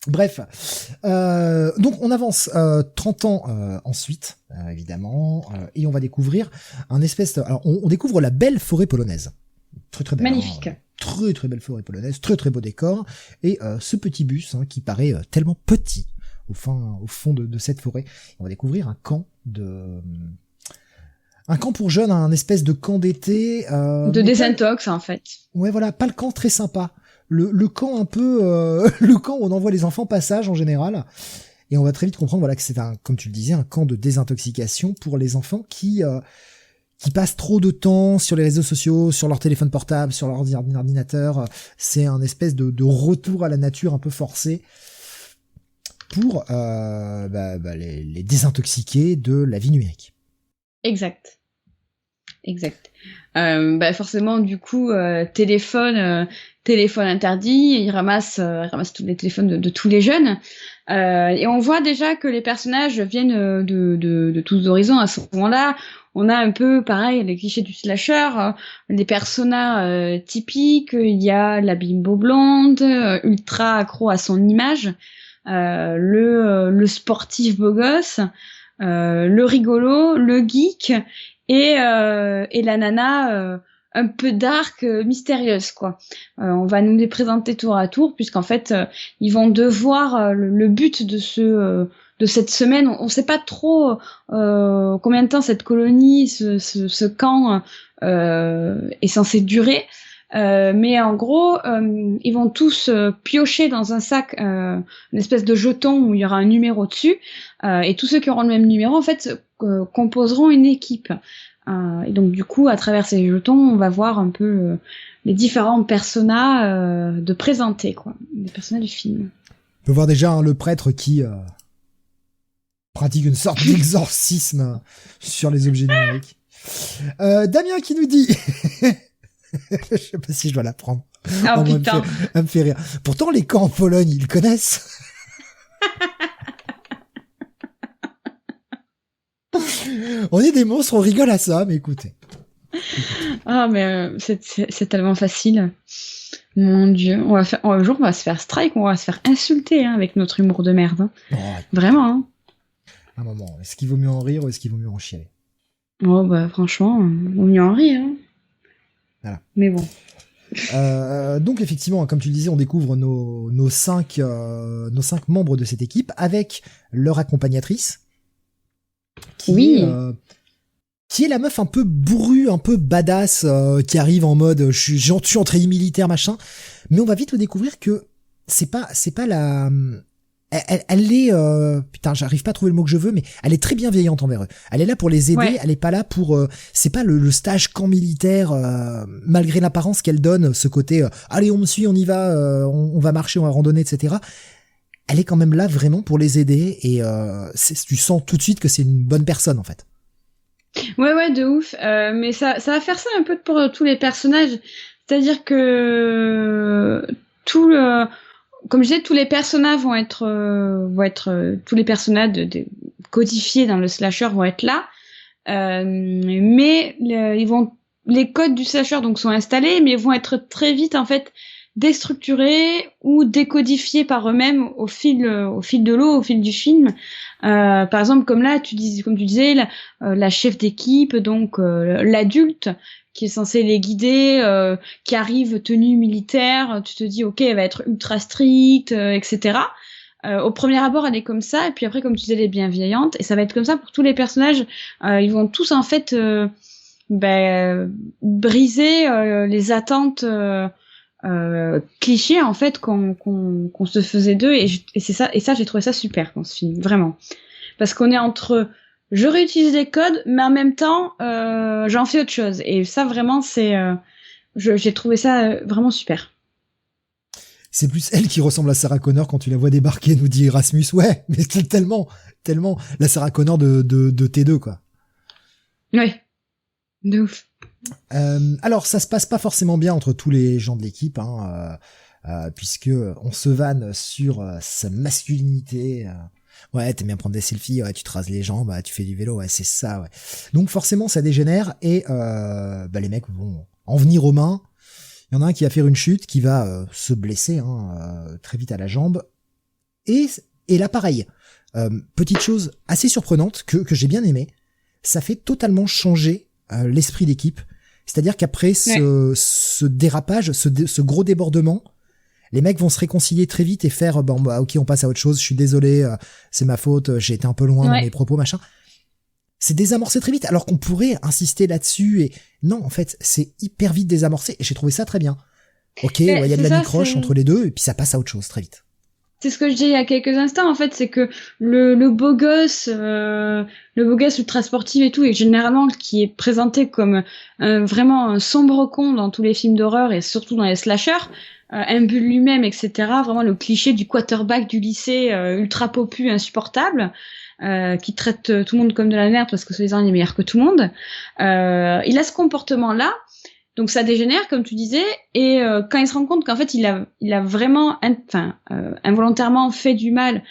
Speaker 1: Bref, donc on avance 30 ans ensuite, évidemment, et on va découvrir alors on découvre la belle forêt polonaise, très très belle,
Speaker 2: magnifique,
Speaker 1: très très belle forêt polonaise, très très beau décor, et ce petit bus qui paraît tellement petit au fond de cette forêt. On va découvrir un camp pour jeunes, un espèce de camp d'été.
Speaker 2: De désintox, en fait.
Speaker 1: Ouais, voilà, pas le camp très sympa. Le camp un peu... le camp où on envoie les enfants passage, en général. Et on va très vite comprendre que c'est comme tu le disais, un camp de désintoxication pour les enfants qui passent trop de temps sur les réseaux sociaux, sur leur téléphone portable, sur leur ordinateur. C'est un espèce de retour à la nature un peu forcé pour les désintoxiquer de la vie numérique.
Speaker 2: Exact. Forcément, du coup, téléphone interdit, il ramasse tous les téléphones de tous les jeunes. Et on voit déjà que les personnages viennent de tous horizons à ce moment-là. On a un peu, pareil, les clichés du slasher, les personas typiques. Il y a la bimbo blonde, ultra accro à son image, le sportif beau gosse, le rigolo, le geek et la nana un peu dark, mystérieuse, quoi. On va nous les présenter tour à tour puisqu'en fait ils vont devoir le but de cette semaine, on sait pas trop combien de temps cette colonie, ce camp est censé durer. Mais en gros, ils vont tous piocher dans un sac une espèce de jeton où il y aura un numéro dessus, et tous ceux qui auront le même numéro, en fait, composeront une équipe. Et donc du coup, à travers ces jetons, on va voir un peu les différents personnages de présenter, quoi, les personnages du film.
Speaker 1: On peut voir déjà le prêtre qui pratique une sorte d'exorcisme sur les objets numériques. Damien qui nous dit... Je sais pas si je dois la prendre.
Speaker 2: Oh putain.
Speaker 1: Elle me fait rire. Pourtant, les camps en Pologne, ils le connaissent. On est des monstres, on rigole à ça, mais écoutez.
Speaker 2: Ah, mais c'est tellement facile. Mon Dieu. Un jour, on va se faire strike, on va se faire insulter avec notre humour de merde.
Speaker 1: Oh,
Speaker 2: vraiment. Hein.
Speaker 1: Un moment. Est-ce qu'il vaut mieux en rire ou est-ce qu'il vaut mieux en chialer?
Speaker 2: Oh, franchement, vaut mieux en rire. Hein.
Speaker 1: Voilà.
Speaker 2: Mais bon.
Speaker 1: Donc effectivement, comme tu le disais, on découvre nos cinq membres de cette équipe avec leur accompagnatrice. Qui qui est la meuf un peu bourrue, un peu badass, qui arrive en mode je suis en treillis militaire machin, mais on va vite le découvrir que c'est pas la elle est putain, j'arrive pas à trouver le mot que je veux, mais elle est très bienveillante envers eux. Elle est là pour les aider,
Speaker 2: Ouais.
Speaker 1: elle est pas là pour c'est pas le stage camp militaire malgré l'apparence qu'elle donne, ce côté allez on me suit, on y va, on va marcher, on va randonner, etc. Elle est quand même là vraiment pour les aider et tu sens tout de suite que c'est une bonne personne en fait.
Speaker 2: Ouais, de ouf. Mais ça va faire ça un peu pour tous les personnages. C'est-à-dire que comme je disais, tous les personnages vont être tous les personnages codifiés dans le slasher vont être là. Mais les codes du slasher donc sont installés, mais vont être très vite en fait déstructurés ou décodifiés par eux-mêmes au fil de l'eau, au fil du film. Par exemple, comme tu disais, la chef d'équipe, donc l'adulte qui est censé les guider, qui arrive tenue militaire, tu te dis ok, elle va être ultra stricte, etc. Au premier abord, elle est comme ça, et puis après, comme tu disais, elle est bienveillante, et ça va être comme ça pour tous les personnages. Ils vont tous en fait briser les attentes clichés en fait qu'on se faisait d'eux, et c'est ça, et ça j'ai trouvé ça super dans ce film, vraiment, parce qu'on est entre je réutilise les codes, mais en même temps j'en fais autre chose, et ça vraiment j'ai trouvé ça vraiment super.
Speaker 1: C'est plus elle qui ressemble à Sarah Connor quand tu la vois débarquer, nous dit Erasmus. Ouais, mais c'est tellement la Sarah Connor de T2 quoi.
Speaker 2: Ouais, de ouf.
Speaker 1: Alors ça se passe pas forcément bien entre tous les gens de l'équipe, puisque on se vanne sur sa masculinité. Ouais, t'aimes bien prendre des selfies, ouais, tu te rases les jambes, tu fais du vélo, ouais, c'est ça, ouais. Donc forcément ça dégénère et les mecs vont en venir aux mains. Il y en a un qui va faire une chute, qui va se blesser très vite à la jambe. Et là pareil, petite chose assez surprenante que j'ai bien aimé, ça fait totalement changer l'esprit d'équipe. C'est-à-dire qu'après ce dérapage, ce gros débordement, les mecs vont se réconcilier très vite et faire ok, on passe à autre chose, je suis désolé, c'est ma faute, j'ai été un peu loin dans mes propos, machin. C'est désamorcé très vite, alors qu'on pourrait insister là-dessus, et non, en fait, c'est hyper vite désamorcé, et j'ai trouvé ça très bien. Ok, il y a de la microche entre les deux, et puis ça passe à autre chose très vite.
Speaker 2: C'est ce que je disais il y a quelques instants, en fait, c'est que le beau gosse ultra sportif et tout, et généralement qui est présenté comme vraiment un sombre con dans tous les films d'horreur et surtout dans les slashers, imbu de lui-même, etc. Vraiment le cliché du quarterback du lycée ultra popu, insupportable, qui traite tout le monde comme de la merde parce que soi-disant il est meilleur que tout le monde. Il a ce comportement-là. Donc ça dégénère, comme tu disais, et quand il se rend compte qu'en fait il a vraiment, involontairement fait du mal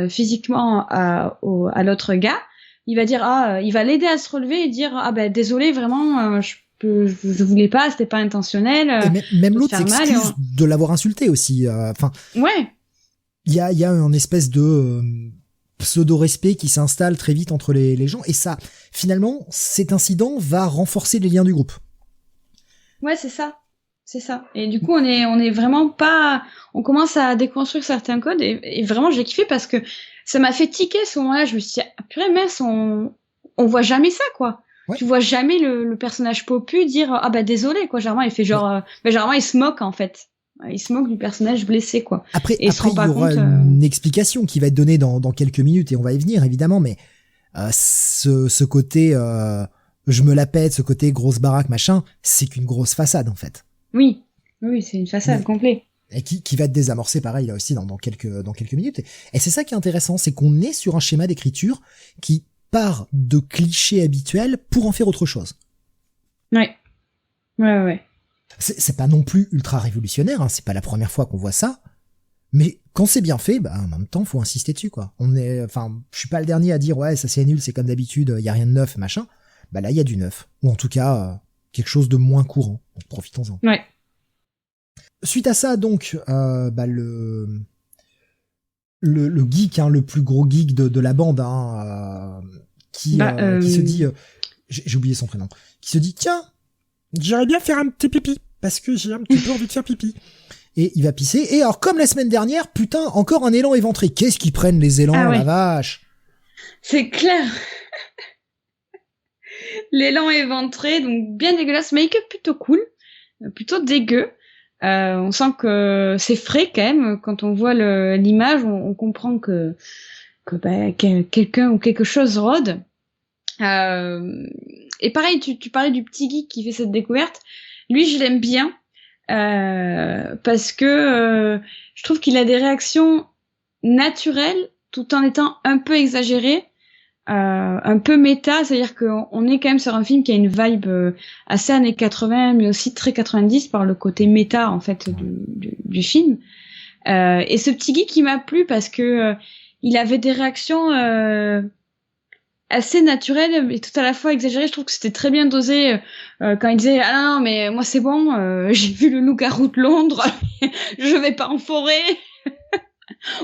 Speaker 2: physiquement à l'autre gars, il va dire il va l'aider à se relever et dire désolé vraiment, je voulais pas, c'était pas intentionnel.
Speaker 1: Et même l'autre s'excuse de l'avoir insulté aussi.
Speaker 2: Ouais.
Speaker 1: Il y a une espèce de pseudo-respect qui s'installe très vite entre les gens, et ça, finalement, cet incident va renforcer les liens du groupe.
Speaker 2: Ouais, c'est ça. Et du coup, on est vraiment pas, on commence à déconstruire certains codes, et vraiment, j'ai kiffé parce que ça m'a fait tiquer ce moment-là. Je me suis dit, purée, mince, on voit jamais ça, quoi. Ouais. Tu vois jamais le personnage popu dire, désolé, quoi. Généralement, il fait généralement, il se moque, en fait. Il se moque du personnage blessé, quoi.
Speaker 1: Après, il y aura une explication qui va être donnée dans quelques minutes, et on va y venir, évidemment, mais, ce côté, je me la pète, ce côté grosse baraque, machin, c'est qu'une grosse façade, en fait.
Speaker 2: Oui, c'est une façade complète.
Speaker 1: Et qui va être désamorcée, pareil, là aussi, dans quelques minutes. Et c'est ça qui est intéressant, c'est qu'on est sur un schéma d'écriture qui part de clichés habituels pour en faire autre chose.
Speaker 2: Ouais.
Speaker 1: C'est pas non plus ultra révolutionnaire, c'est pas la première fois qu'on voit ça. Mais quand c'est bien fait, en même temps, faut insister dessus, quoi. Je suis pas le dernier à dire, ouais, ça c'est nul, c'est comme d'habitude, y a rien de neuf, machin. Là, il y a du neuf. Ou en tout cas, quelque chose de moins courant. Donc, profitons-en.
Speaker 2: Ouais.
Speaker 1: Suite à ça, donc, le geek, le plus gros geek de la bande, qui se dit, j'ai oublié son prénom, qui se dit, tiens, j'irais bien faire un petit pipi, parce que j'ai un petit peu envie de faire pipi. Et il va pisser, et alors, comme la semaine dernière, putain, encore un élan éventré. Qu'est-ce qu'ils prennent, les élans, la vache?
Speaker 2: C'est clair. l'élan éventré, donc bien dégueulasse, make-up plutôt cool, plutôt dégueu. On sent que c'est frais quand même. Quand on voit l'image, on comprend que quelqu'un ou quelque chose rôde. Et pareil, tu parlais du petit geek qui fait cette découverte. Lui, je l'aime bien parce que je trouve qu'il a des réactions naturelles tout en étant un peu exagéré, un peu méta, c'est-à-dire qu'on est quand même sur un film qui a une vibe assez années 80, mais aussi très 90 par le côté méta en fait du film. Et ce petit geek qui m'a plu parce que il avait des réactions assez naturelles mais tout à la fois exagérées. Je trouve que c'était très bien dosé quand il disait ah non mais moi c'est bon, j'ai vu le loup-garou de Londres, je vais pas en forêt.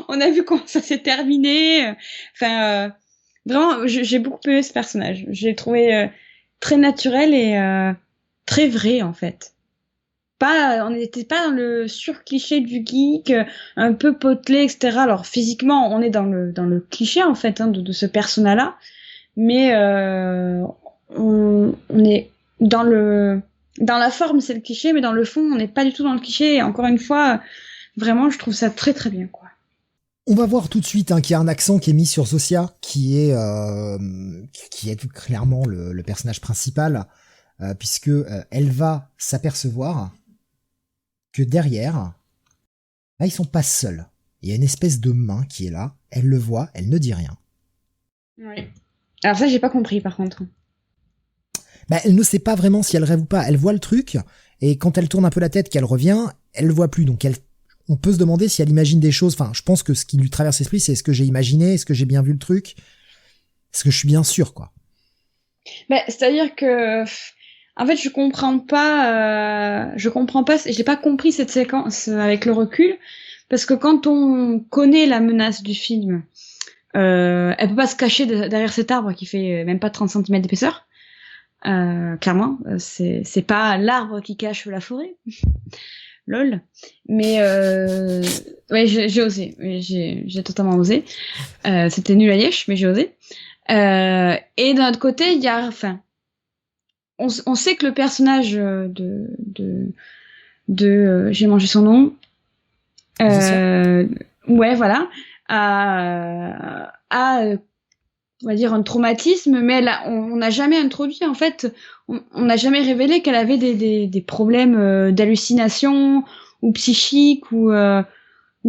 Speaker 2: On a vu comment ça s'est terminé. Enfin, vraiment, j'ai beaucoup aimé ce personnage. J'ai trouvé très naturel et très vrai en fait. On n'était pas dans le surcliché du geek, un peu potelé, etc. Alors physiquement, on est dans le cliché en fait de ce personnage-là, mais on est dans la forme, c'est le cliché, mais dans le fond, on n'est pas du tout dans le cliché. Et encore une fois, vraiment, je trouve ça très très bien, quoi.
Speaker 1: On va voir tout de suite qu'il y a un accent qui est mis sur Zosia, qui est clairement le personnage principal, puisque elle va s'apercevoir que derrière, là, ils sont pas seuls. Il y a une espèce de main qui est là. Elle le voit, elle ne dit rien.
Speaker 2: Oui. Alors ça, j'ai pas compris, par contre.
Speaker 1: Bah, elle ne sait pas vraiment si elle rêve ou pas. Elle voit le truc, et quand elle tourne un peu la tête, qu'elle revient, elle le voit plus. Donc on peut se demander si elle imagine des choses. Enfin, je pense que ce qui lui traverse l'esprit, c'est est-ce que j'ai imaginé, est-ce que j'ai bien vu le truc, est-ce que je suis bien sûr, quoi.
Speaker 2: Bah, c'est-à-dire que, en fait, je comprends pas, j'ai pas compris cette séquence avec le recul, parce que quand on connaît la menace du film, elle peut pas se cacher derrière cet arbre qui fait même pas 30 cm d'épaisseur. Clairement, c'est pas l'arbre qui cache la forêt. Lol. Mais ouais, j'ai osé. J'ai totalement osé. C'était nul à Yesh, mais j'ai osé. Et d'un autre côté, il y a, enfin, on sait que le personnage j'ai mangé son nom. Ouais, voilà. On va dire un traumatisme, mais on n'a jamais introduit, en fait, on n'a jamais révélé qu'elle avait des problèmes d'hallucination ou psychiques ou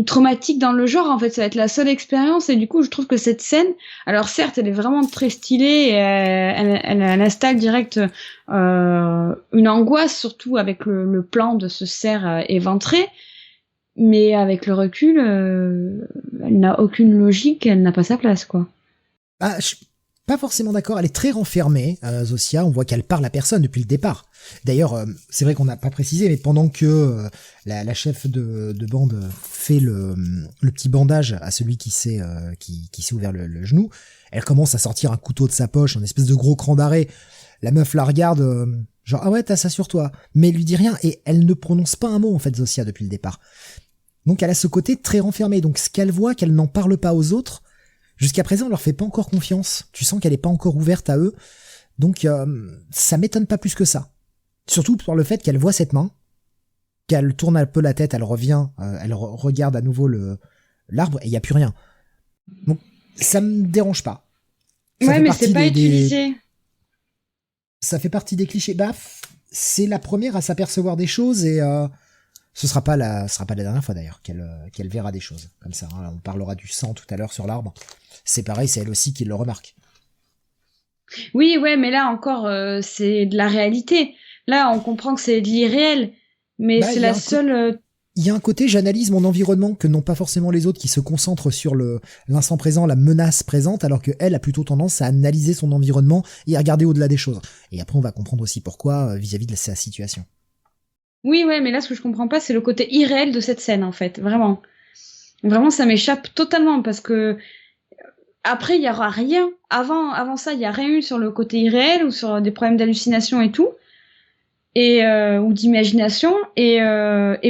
Speaker 2: traumatiques dans le genre. En fait, ça va être la seule expérience, et du coup, je trouve que cette scène, alors certes, elle est vraiment très stylée, et elle installe direct une angoisse, surtout avec le plan de ce cerf éventré, mais avec le recul, elle n'a aucune logique, elle n'a pas sa place, quoi.
Speaker 1: Ah, je suis pas forcément d'accord. Elle est très renfermée, Zosia. On voit qu'elle parle à personne depuis le départ. D'ailleurs, c'est vrai qu'on n'a pas précisé, mais pendant que la chef de bande fait le petit bandage à celui qui s'est ouvert le genou, elle commence à sortir un couteau de sa poche, un espèce de gros cran d'arrêt. La meuf la regarde, genre ah ouais, t'as ça sur toi, mais elle lui dit rien, et elle ne prononce pas un mot en fait, Zosia, depuis le départ. Donc elle a ce côté très renfermé. Donc ce qu'elle voit, qu'elle n'en parle pas aux autres. Jusqu'à présent, on leur fait pas encore confiance. Tu sens qu'elle est pas encore ouverte à eux. Donc, ça m'étonne pas plus que ça. Surtout par le fait qu'elle voit cette main, qu'elle tourne un peu la tête, elle revient, elle regarde à nouveau l'arbre, et il y a plus rien. Donc, ça me dérange pas.
Speaker 2: Ouais, mais c'est pas utilisé.
Speaker 1: Ça fait partie des clichés. Bah, c'est la première à s'apercevoir des choses, et ce sera pas la dernière fois d'ailleurs qu'elle verra des choses comme ça. Hein. On parlera du sang tout à l'heure sur l'arbre. C'est pareil, c'est elle aussi qui le remarque.
Speaker 2: Oui, ouais, mais là encore, c'est de la réalité. Là, on comprend que c'est de l'irréel, mais c'est la seule.
Speaker 1: Il y a un côté, j'analyse mon environnement que n'ont pas forcément les autres, qui se concentrent sur l'instant présent, la menace présente, alors que elle a plutôt tendance à analyser son environnement et à regarder au-delà des choses. Et après, on va comprendre aussi pourquoi vis-à-vis de sa situation.
Speaker 2: Oui, ouais, mais là, ce que je comprends pas, c'est le côté irréel de cette scène, en fait. Vraiment. Vraiment, ça m'échappe totalement, parce que après, il y aura rien. Avant ça, il y a rien eu sur le côté irréel, ou sur des problèmes d'hallucination et tout. Ou d'imagination. Et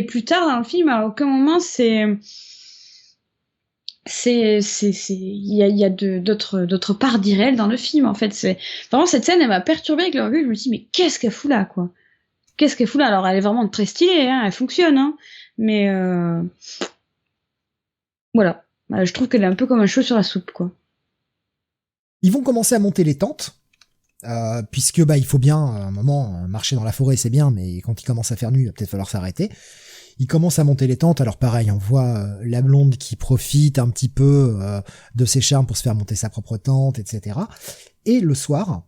Speaker 2: plus tard, dans le film, à aucun moment, il y a d'autres parts d'irréel dans le film, en fait. C'est vraiment, cette scène, elle m'a perturbée avec le recul. Je me dis, mais qu'est-ce qu'elle fout là, quoi? Qu'est-ce qu'elle fout là? Alors, elle est vraiment très stylée, hein, elle fonctionne, hein. Mais, voilà. Je trouve qu'elle est un peu comme un cheveu sur la soupe, quoi.
Speaker 1: Ils vont commencer à monter les tentes. Puisque il faut bien à un moment marcher dans la forêt, c'est bien, mais quand il commence à faire nuit, il va peut-être falloir s'arrêter. Il commence à monter les tentes, alors pareil, on voit la blonde qui profite un petit peu de ses charmes pour se faire monter sa propre tente, etc. Et le soir,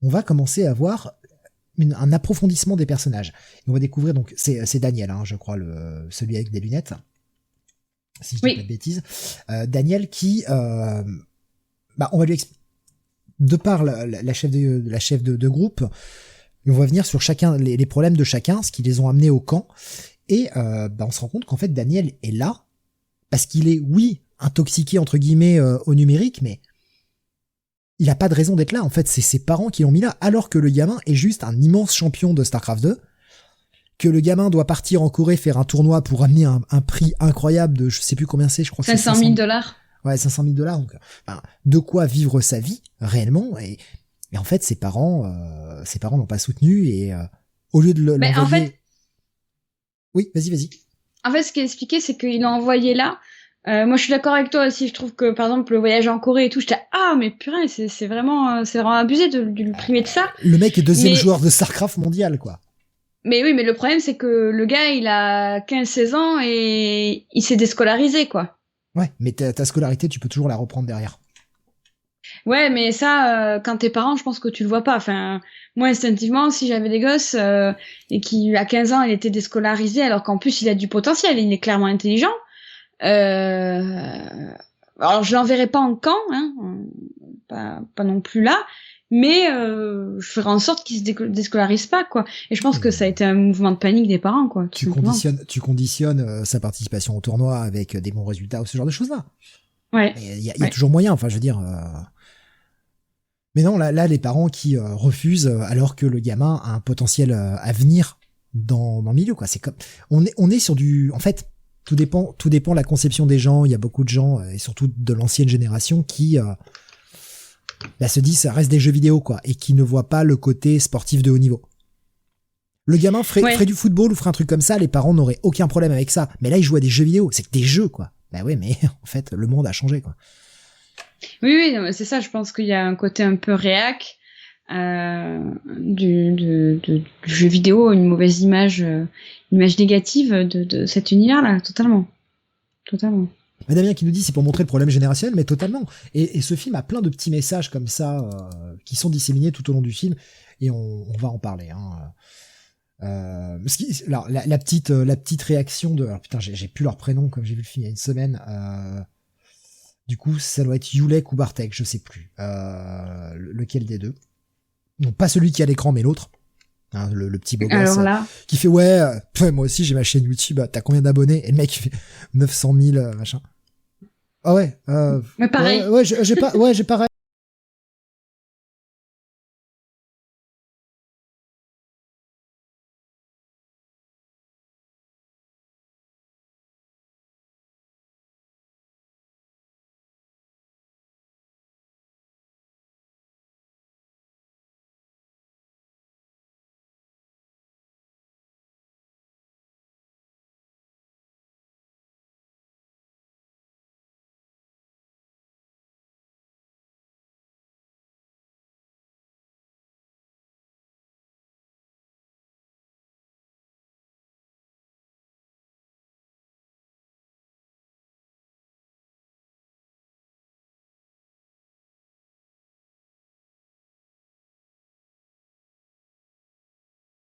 Speaker 1: on va commencer à voir un approfondissement des personnages. Et on va découvrir, donc c'est Daniel, hein, je crois, celui avec des lunettes, si je dis pas de bêtises. Daniel qui, on va lui expliquer, de par la chef de groupe, on va venir sur chacun les problèmes de chacun, ce qui les ont amenés au camp. Et on se rend compte qu'en fait Daniel est là parce qu'il est, oui, intoxiqué entre guillemets au numérique, mais il a pas de raison d'être là. En fait, c'est ses parents qui l'ont mis là, alors que le gamin est juste un immense champion de StarCraft 2, que le gamin doit partir en Corée faire un tournoi pour amener un prix incroyable de je sais plus combien c'est, je crois que c'est
Speaker 2: 500 000 $.
Speaker 1: Ouais, 500 000 $. Donc, de quoi vivre sa vie réellement. Et en fait, ses parents l'ont pas soutenu et au lieu de l'envoyer...
Speaker 2: En fait...
Speaker 1: Oui, vas-y.
Speaker 2: En fait, ce qui est expliqué, c'est qu'il l'a envoyé là. Moi, je suis d'accord avec toi aussi. Je trouve que, par exemple, le voyage en Corée et tout, j'étais mais purée, c'est vraiment abusé de lui priver de ça.
Speaker 1: Le mec est deuxième joueur de StarCraft mondial, quoi.
Speaker 2: Mais oui, mais le problème, c'est que le gars, il a 15-16 ans et il s'est déscolarisé, quoi.
Speaker 1: Ouais, mais ta scolarité, tu peux toujours la reprendre derrière.
Speaker 2: Ouais, mais ça, quand t'es parent, je pense que tu le vois pas. Enfin, moi, instinctivement, si j'avais des gosses et qui, à 15 ans, il était déscolarisé, alors qu'en plus, il a du potentiel, il est clairement intelligent. Alors, je l'enverrai pas en camp, hein, pas non plus là, mais je ferai en sorte qu'il se déscolarise pas, quoi. Et je pense que ça a été un mouvement de panique des parents, quoi.
Speaker 1: Tu conditionnes sa participation au tournoi avec des bons résultats ou ce genre de choses-là.
Speaker 2: Ouais.
Speaker 1: Il y a toujours moyen, enfin, je veux dire... Mais non, là, les parents qui refusent alors que le gamin a un potentiel avenir dans le milieu, quoi. C'est comme... On est sur du... En fait, tout dépend de la conception des gens. Il y a beaucoup de gens, et surtout de l'ancienne génération, qui se disent ça reste des jeux vidéo, quoi, et qui ne voient pas le côté sportif de haut niveau. Le gamin ferait du football ou ferait un truc comme ça, les parents n'auraient aucun problème avec ça. Mais là, il joue à des jeux vidéo, c'est que des jeux, quoi. Bah oui, mais en fait, le monde a changé, quoi.
Speaker 2: Oui, non, c'est ça, je pense qu'il y a un côté un peu réac du jeu vidéo, une mauvaise image négative de cet univers-là, totalement.
Speaker 1: Damien qui nous dit c'est pour montrer le problème générationnel, mais totalement. Et ce film a plein de petits messages comme ça qui sont disséminés tout au long du film, et on va en parler. Alors, la petite réaction de... Alors putain, j'ai plus leur prénom comme j'ai vu le film il y a une semaine. Du coup, ça doit être Yulek ou Bartek, je sais plus. Lequel des deux. Non, pas celui qui a l'écran, mais l'autre. Hein, le petit beau gosse qui fait moi aussi j'ai ma chaîne YouTube, t'as combien d'abonnés? Et le mec il fait 900 000 machin. Ah ouais.
Speaker 2: Mais pareil.
Speaker 1: Ouais, j'ai pareil.